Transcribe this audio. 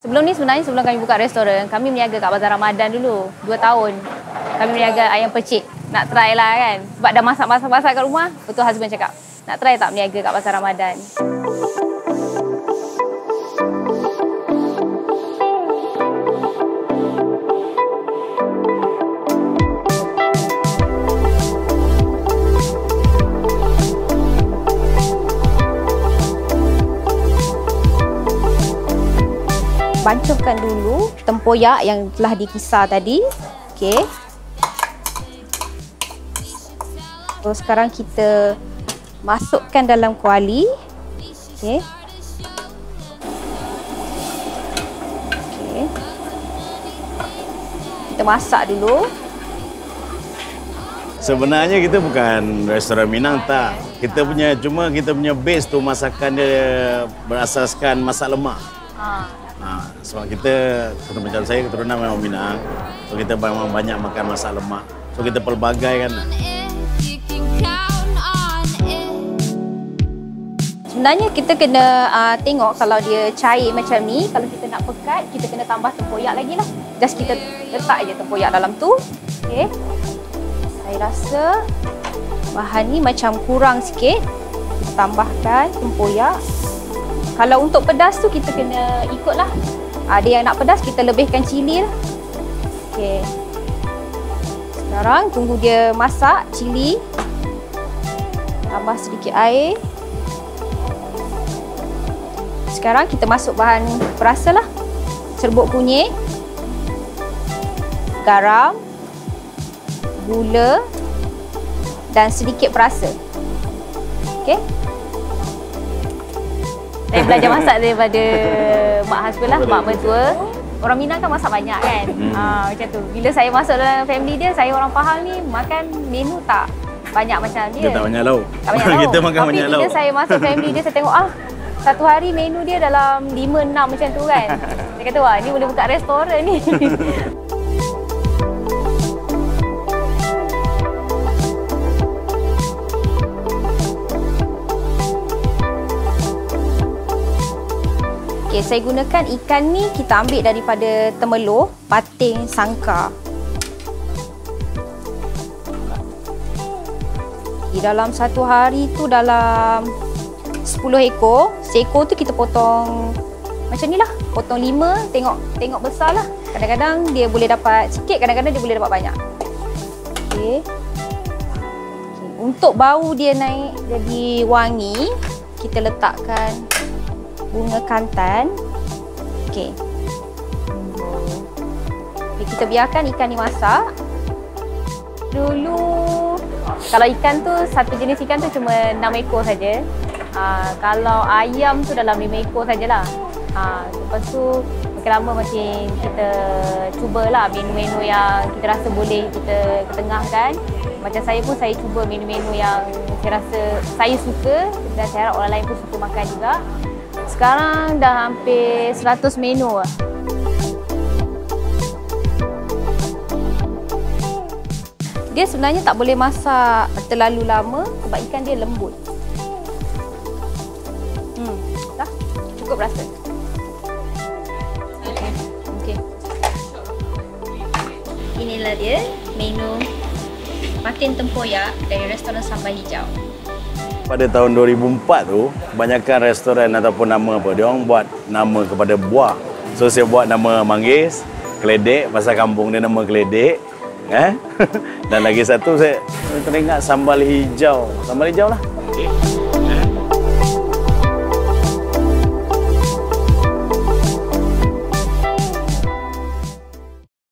Sebelum ni sebenarnya sebelum kami buka restoran, kami berniaga kat Bazar Ramadan dulu. 2 tahun. Kami berniaga ayam percik. Nak try lah kan. Sebab dah masak-masak kat rumah, betul husband cakap, nak try tak berniaga kat Bazar Ramadan? Bancuhkan dulu tempoyak yang telah dikisar tadi. Okey. Terus sekarang kita masukkan dalam kuali. Okey. Okey. Kita masak dulu. Sebenarnya kita bukan restoran Minang tak. Kita punya base tu masakan dia berasaskan masak lemak. Sebab kita macam saya keturunan memang Minang. So kita memang banyak makan masak lemak. So kita pelbagai kan. Sebenarnya kita kena tengok kalau dia cair macam ni. Kalau kita nak pekat, kita kena tambah tempoyak lagi lah. Just kita letak je tempoyak dalam tu. Okay. Saya rasa bahan ni macam kurang sikit. Kita tambahkan tempoyak. Kalau untuk pedas tu kita kena ikutlah. Ada yang nak pedas, kita lebihkan cili lah. Okey. Sekarang tunggu dia masak cili. Tambah sedikit air. Sekarang kita masuk bahan perasa lah. Serbuk kunyit, garam, gula dan sedikit perasa. Okey. Saya belajar masak daripada mak husband lah, mak mertua. Orang Minang kan masak banyak kan. Macam tu. Bila saya masuk dalam family dia, saya orang Pahang ni makan menu tak banyak macam dia. Dia tak banyak lauk. Tak banyak lauk. Kita makan banyak lauk. Tapi bila saya masuk family dia, saya tengok satu hari menu dia dalam 5-6 macam tu kan. Saya kata, wah ni boleh buka restoran ni. Okay, saya gunakan ikan ni kita ambil daripada Temelloh, Pating Sangkar. Di dalam satu hari tu dalam 10 ekor. Seekor tu kita potong macam ni lah. Potong 5, tengok besar lah. Kadang-kadang dia boleh dapat sikit, kadang-kadang dia boleh dapat banyak. Okay. Untuk bau dia naik jadi wangi, kita letakkan bunga kantan. Okey. Kita biarkan ikan ni masak. Dulu kalau ikan tu, satu jenis ikan tu cuma 6 ekor saja. Kalau ayam tu dalam 5 ekor sajalah. Lepas tu makin lama makin kita cubalah menu-menu yang kita rasa boleh kita ketengahkan. Macam saya pun saya cuba menu-menu yang saya rasa saya suka dan saya harap orang lain pun suka makan juga. Sekarang dah hampir 100 menu lah. Dia sebenarnya tak boleh masak terlalu lama sebab ikan dia lembut. Dah cukup rasa. Okey. Inilah dia menu patin tempoyak dari restoran Sambal Hijau. Pada tahun 2004 tu, kebanyakan restoran ataupun nama apa, dia orang buat nama kepada buah. So saya buat nama manggis, keledek, pasal kampung dia nama keledek. Dan lagi satu saya teringat sambal hijau. Sambal hijau lah. Okay.